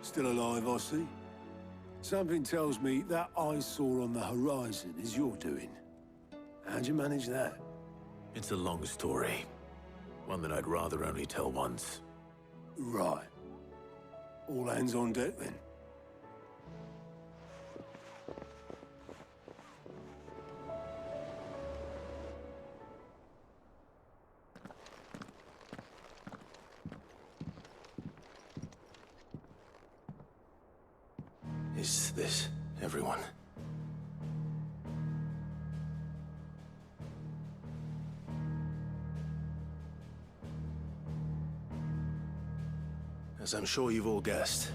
Still alive, I see. Something tells me that eyesore on the horizon is your doing. How'd you manage that? It's a long story. One that I'd rather only tell once. Right. All hands on deck, then. Is this everyone? As I'm sure you've all guessed,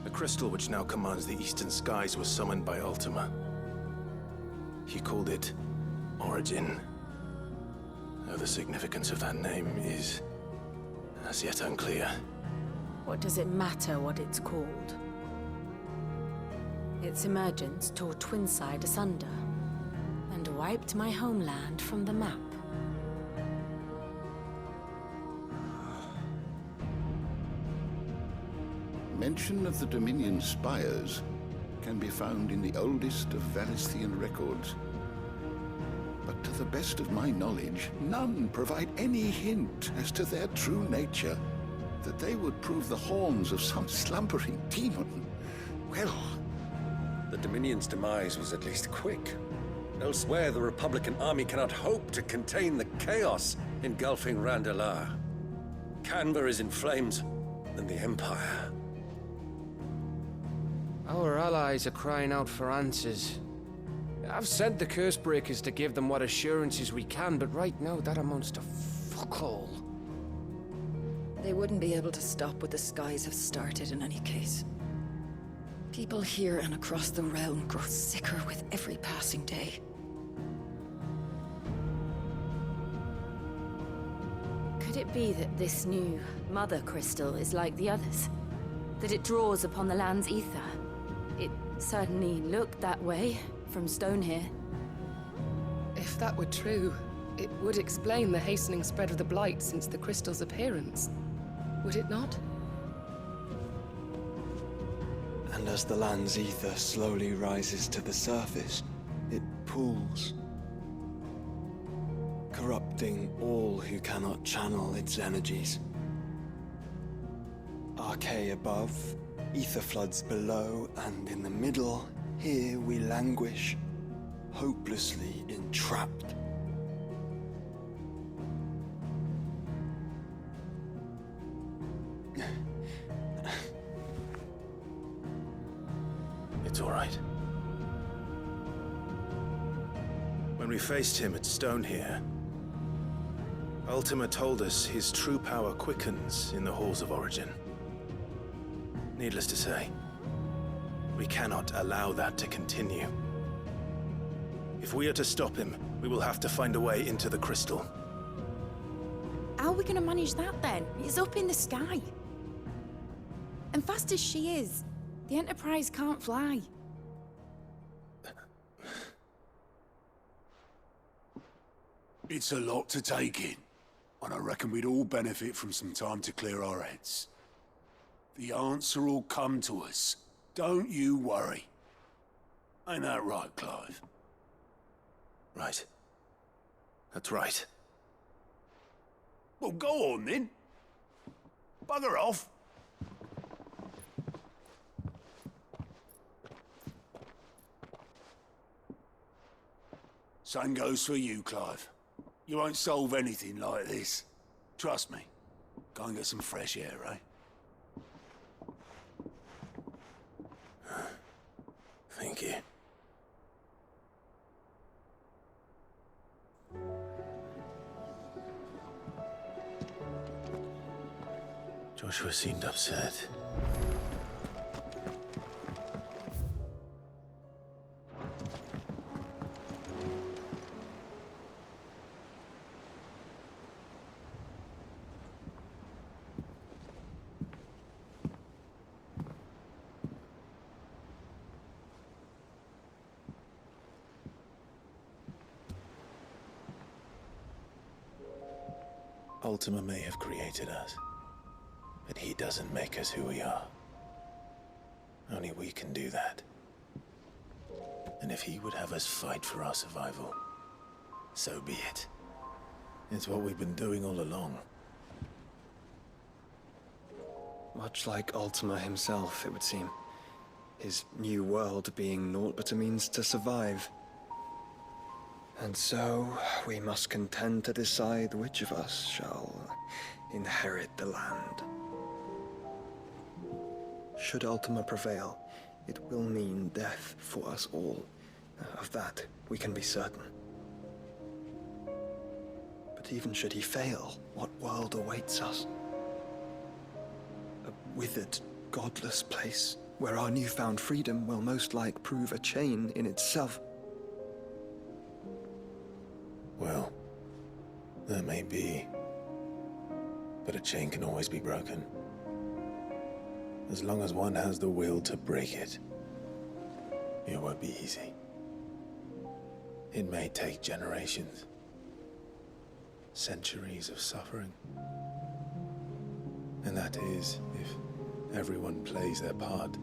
the crystal which now commands the eastern skies was summoned by Ultima. He called it Origin. Though the significance of that name is as yet unclear. What does it matter what it's called? Its emergence tore Twinside asunder and wiped my homeland from the map. Mention of the Dominion spires can be found in the oldest of Valisthean records. But to the best of my knowledge, none provide any hint as to their true nature. That they would prove the horns of some slumbering demon. Well, the Dominion's demise was at least quick. Elsewhere, the Republican army cannot hope to contain the chaos engulfing Randalar. Canberra is in flames, and the Empire. Our allies are crying out for answers. I've sent the Cursebreakers to give them what assurances we can, but right now that amounts to fuck all. They wouldn't be able to stop what the skies have started in any case. People here and across the realm grow sicker with every passing day. Could it be that this new Mother Crystal is like the others? That it draws upon the land's ether? It certainly looked that way from stone here. If that were true, it would explain the hastening spread of the Blight since the crystal's appearance. Would it not? And as the land's ether slowly rises to the surface, it pools, corrupting all who cannot channel its energies. Archay above, ether floods below, and in the middle, here we languish, hopelessly entrapped. It's all right. When we faced him at Stone here, Ultima told us his true power quickens in the halls of Origin. Needless to say, we cannot allow that to continue. If we are to stop him, we will have to find a way into the crystal. How are we going to manage that then? It's up in the sky. And fast as she is, the Enterprise can't fly. It's a lot to take in, and I reckon we'd all benefit from some time to clear our heads. The answer will come to us. Don't you worry. Ain't that right, Clive? Right. That's right. Well, go on then. Bugger off. Same goes for you, Clive. You won't solve anything like this. Trust me. Go and get some fresh air, eh? Thank you. Joshua seemed upset. Ultima may have created us, but he doesn't make us who we are. Only we can do that. And if he would have us fight for our survival, so be it. It's what we've been doing all along. Much like Ultima himself, it would seem. His new world being naught but a means to survive. And so, we must contend to decide which of us shall inherit the land. Should Ultima prevail, it will mean death for us all. Of that, we can be certain. But even should he fail, what world awaits us? A withered, godless place where our newfound freedom will most like prove a chain in itself. Well, that may be. But a chain can always be broken. As long as one has the will to break it. It won't be easy. It may take generations. Centuries of suffering. And that is, if everyone plays their part.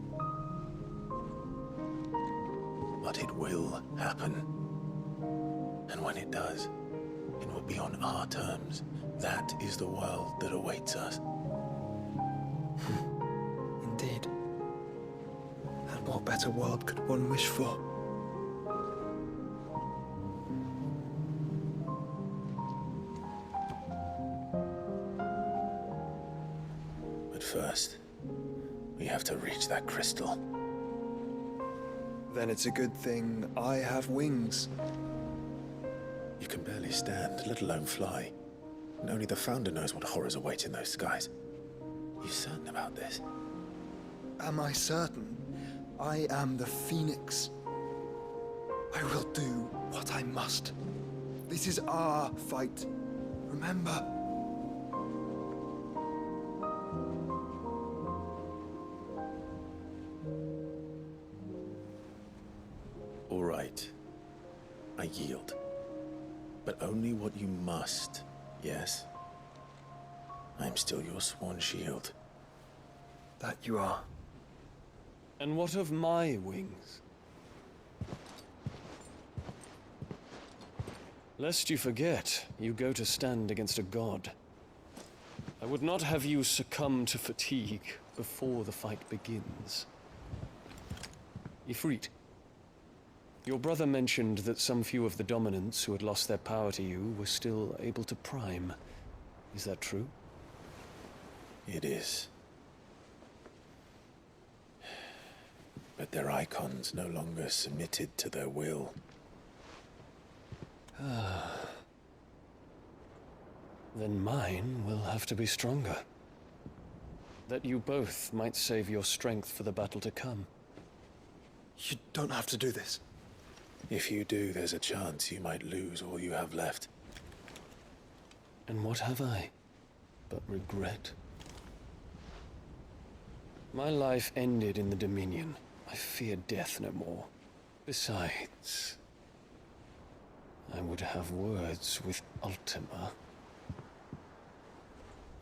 But it will happen. And when it does, it will be on our terms. That is the world that awaits us. Indeed. And what better world could one wish for? But first, we have to reach that crystal. Then it's a good thing I have wings. You can barely stand, let alone fly. And only the Founder knows what horrors await in those skies. You certain about this? Am I certain? I am the Phoenix. I will do what I must. This is our fight. Remember? All right. I yield. But only what you must, yes? I'm still your sworn shield. That you are. And what of my wings? Lest you forget, you go to stand against a god. I would not have you succumb to fatigue before the fight begins. Ifrit, your brother mentioned that some few of the dominants who had lost their power to you were still able to prime. Is that true? It is. But their Eikons no longer submitted to their will. Then mine will have to be stronger. That you both might save your strength for the battle to come. You don't have to do this. If you do, there's a chance you might lose all you have left. And what have I but regret? My life ended in the Dominion. I fear death no more. Besides, I would have words with Ultima.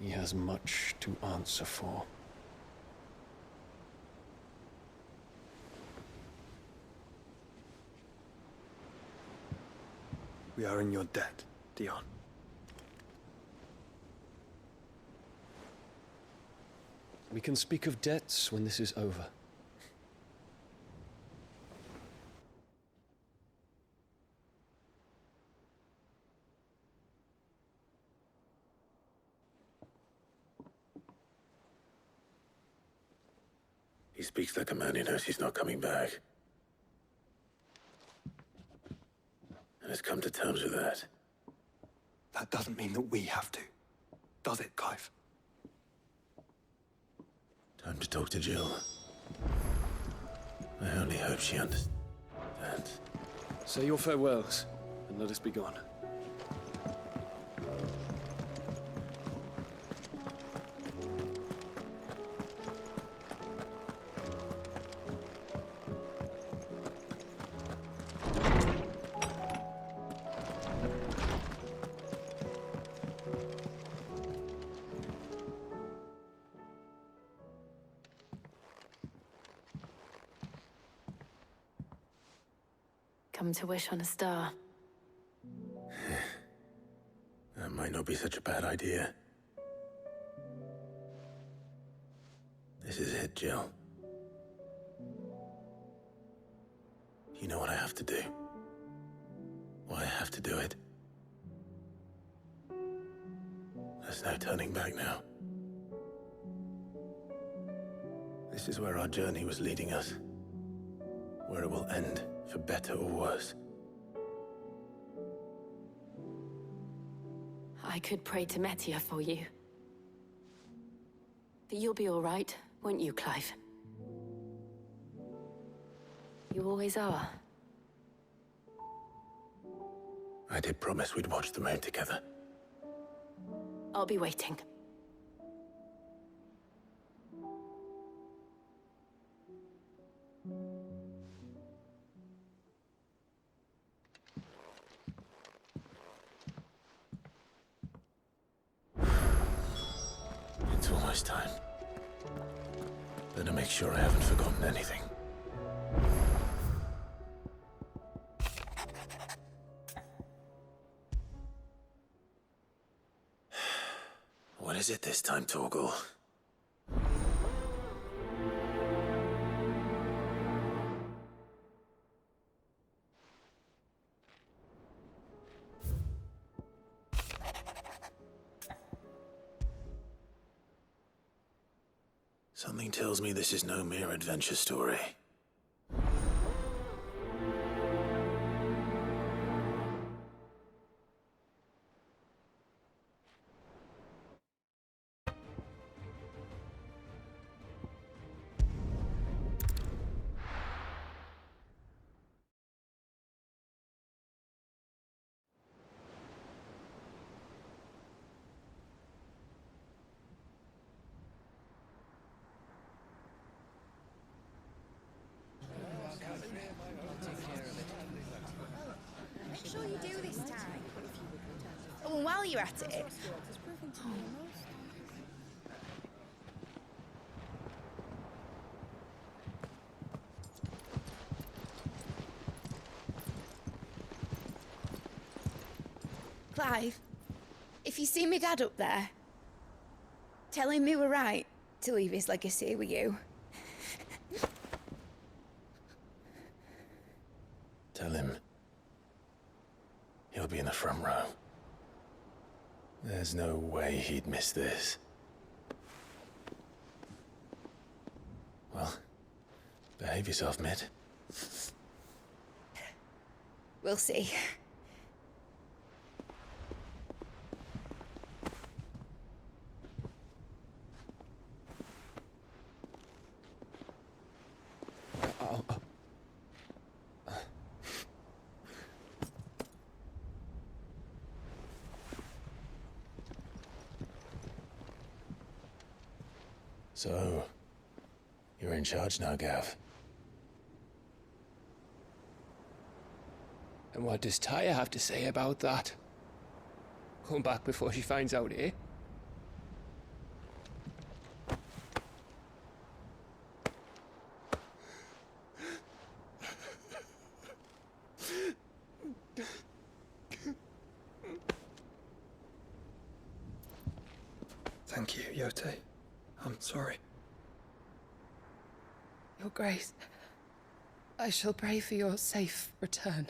He has much to answer for. We are in your debt, Dion. We can speak of debts when this is over. He speaks like a man who knows he's not coming back. And has come to terms with that. That doesn't mean that we have to. Does it, Clive? Time to talk to Jill. I only hope she understands. Say your farewells, and let us be gone. Come to wish on a star. That might not be such a bad idea. This is it, Jill. You know what I have to do. Why I have to do it. There's no turning back now. This is where our journey was leading us. Where it will end, for better or worse. I could pray to Metia for you. But you'll be all right, won't you, Clive? You always are. I did promise we'd watch the moon together. I'll be waiting. It's almost time. Better make sure I haven't forgotten anything. What is it this time, Torgal? Something tells me this is no mere adventure story. Make sure you do this time. Oh, and while you're at it... Clive, if you see me dad up there, tell him we were right to leave his legacy with you. Tell him he'll be in the front row. There's no way he'd miss this. Well, behave yourself, Mitt. We'll see. So, you're in charge now, Gav. And what does Taya have to say about that? Come back before she finds out, eh? Thank you, Yote. I'm sorry. Your Grace, I shall pray for your safe return.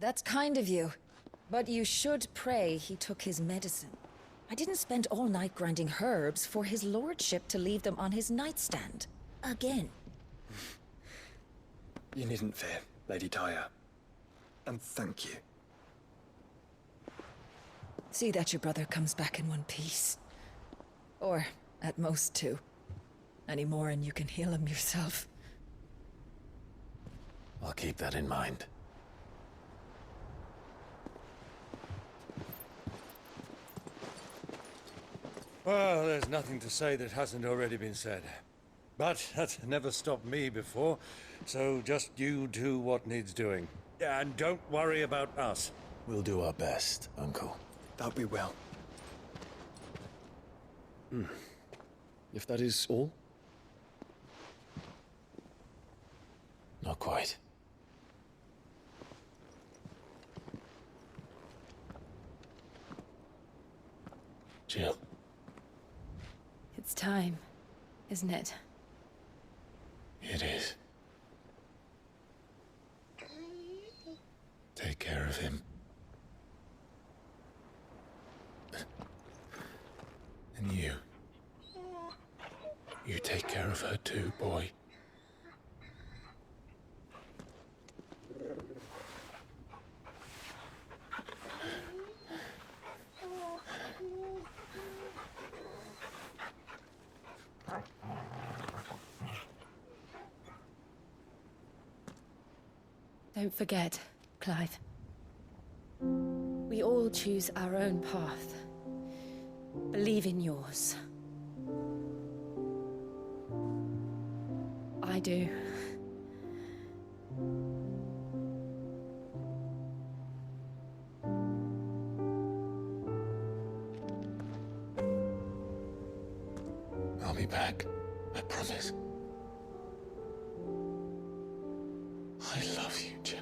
That's kind of you. But you should pray he took his medicine. I didn't spend all night grinding herbs for his lordship to leave them on his nightstand. Again. You needn't fear, Lady Taya. And thank you. See that your brother comes back in one piece. Or, at most, two. Any more and you can heal him yourself. I'll keep that in mind. Well, there's nothing to say that hasn't already been said. But that's never stopped me before, so just you do what needs doing. And don't worry about us. We'll do our best, Uncle. That we will. If that is all? Not quite. Jill. It's time, isn't it? It is. Take care of him. And you. You take care of her too, boy. Don't forget, Clive. We all choose our own path. Believe in yours. I do. I'll be back. I promise. I love you, Jill.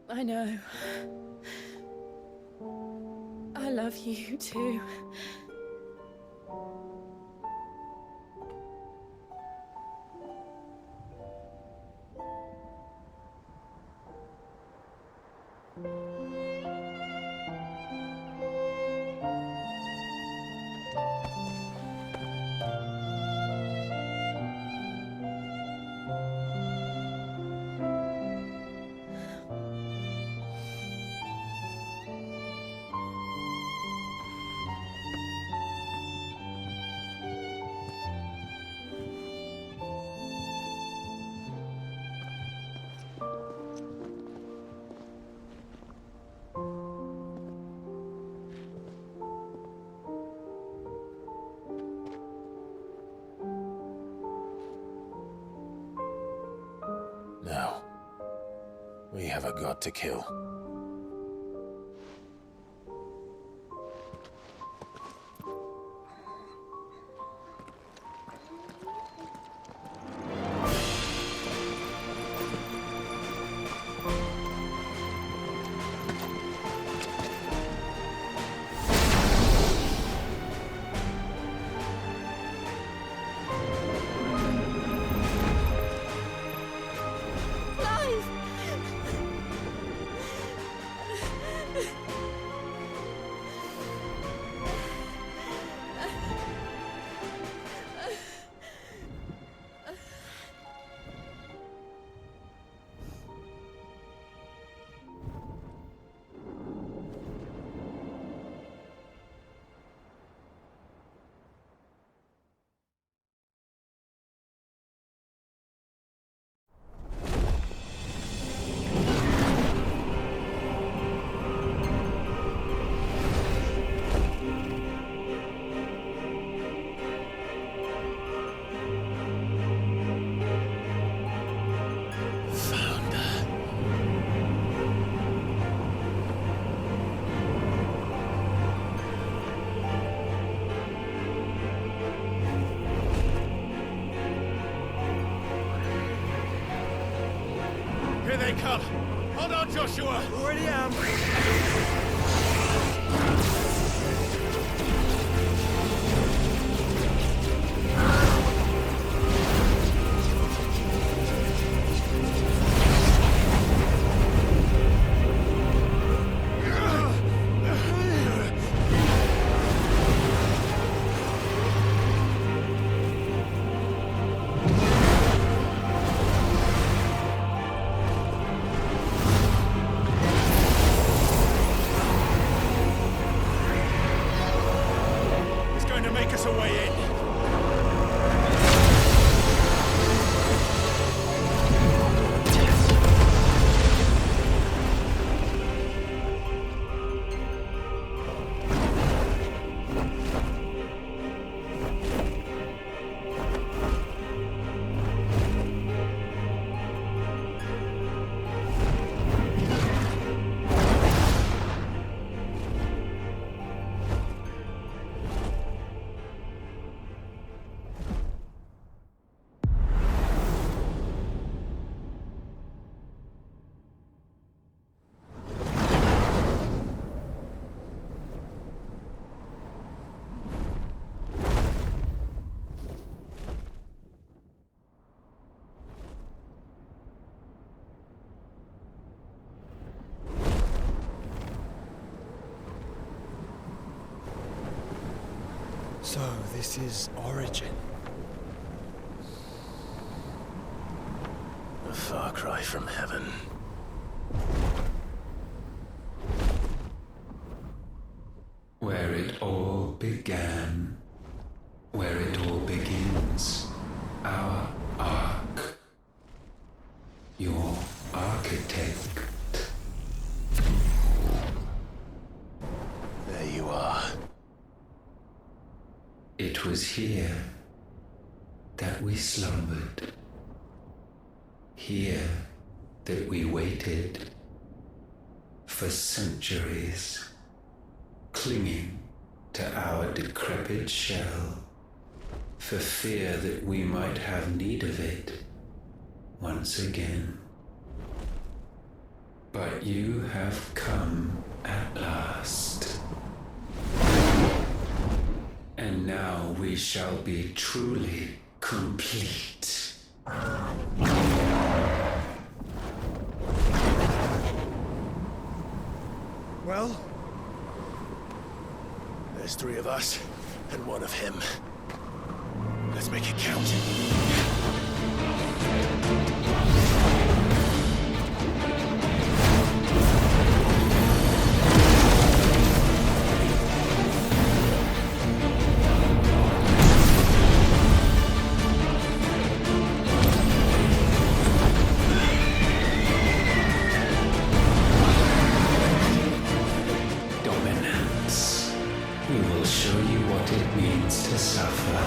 I know. I love you too. Now, we have a god to kill. Here they come! Hold on, Joshua! Already am! So, this is Origin. A far cry from heaven. Where it all began. Where it all begins. Our arc. Your architect. There you are. It was here that we slumbered. Here that we waited for centuries, clinging to our decrepit shell, for fear that we might have need of it once again. But you have come at last. And now we shall be truly complete. Well, there's 3 of us and 1 of him. Let's make it count. Dominance. We will show you what it means to suffer.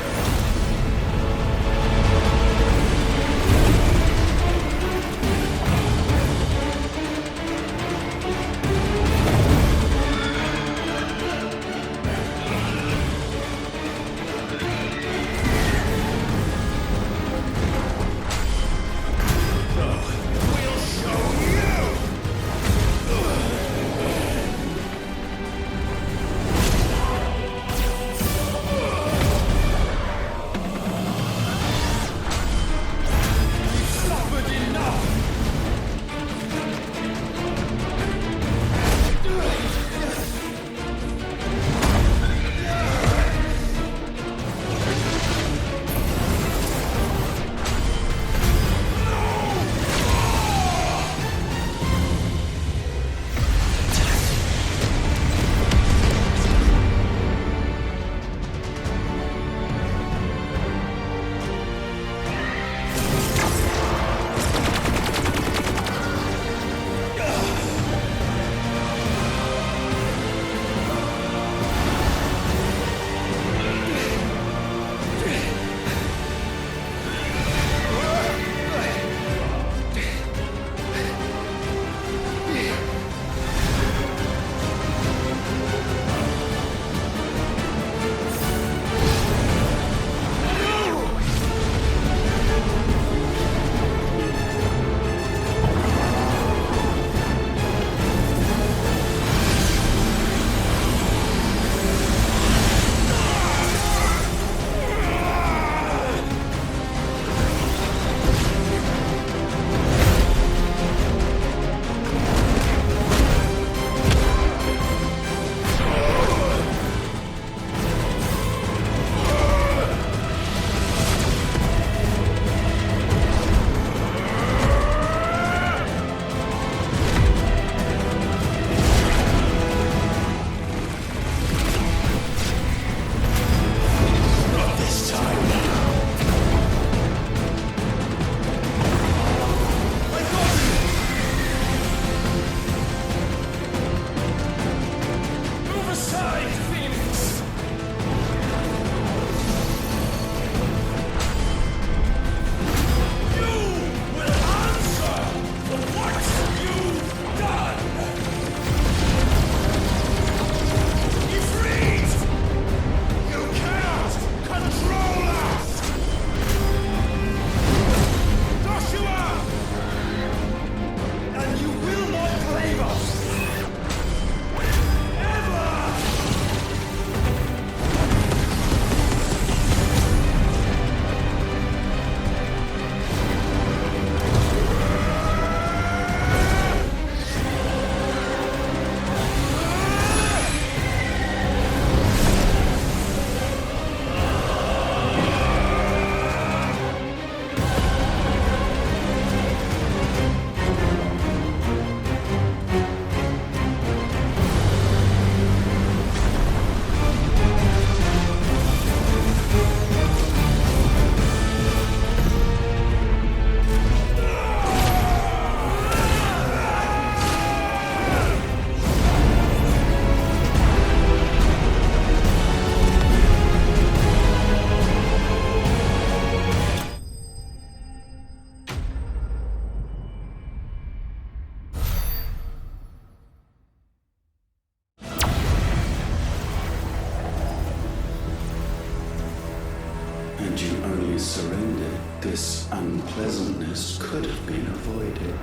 we surrendered, this unpleasantness could have been avoided.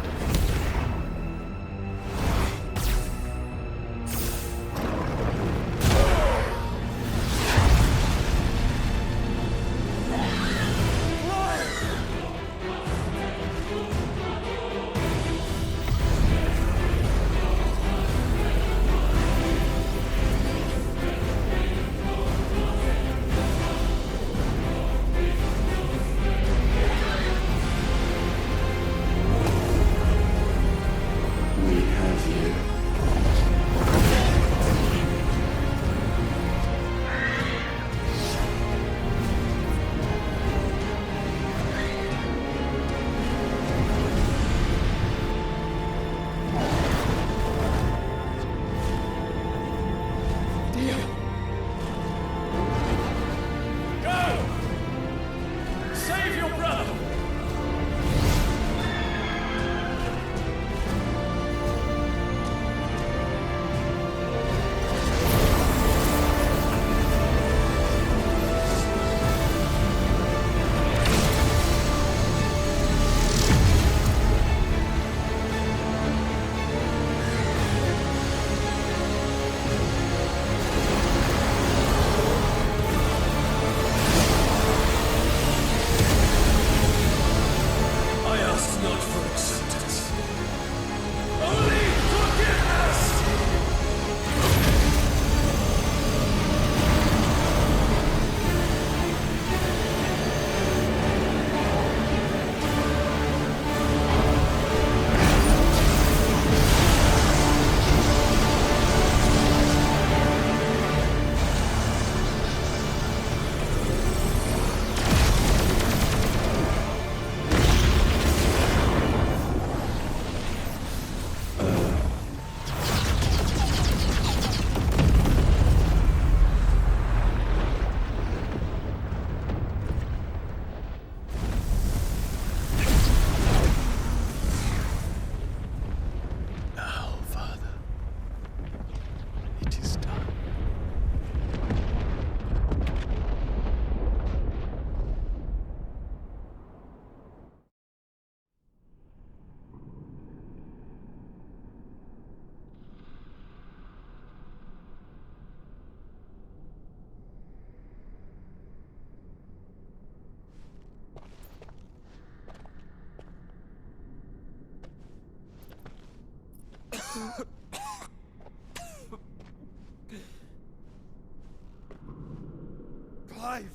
Clive!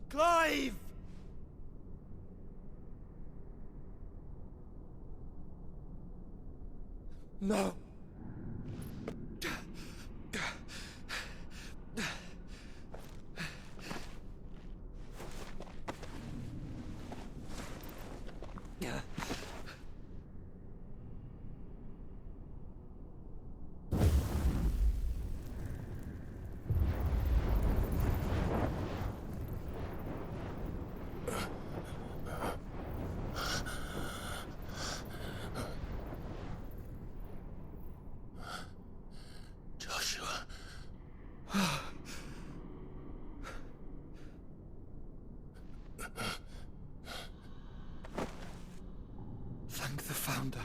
Clive! No. Thank the Founder.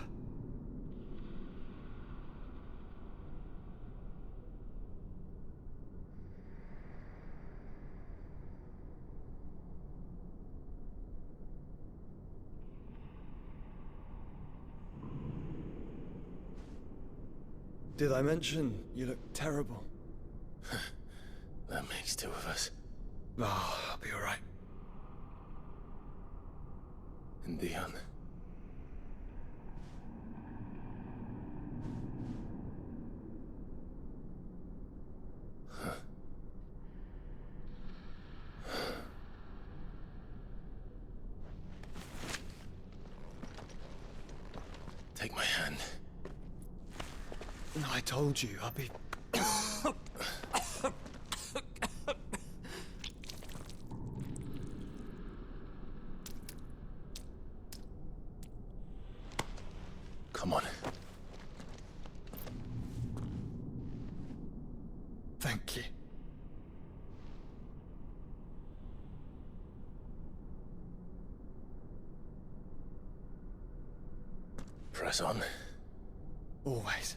Did I mention you look terrible? That makes two of us. Oh, I'll be alright. And Dion. Take my hand. I told you, I'll be... Come on. Thank you. press on. Always.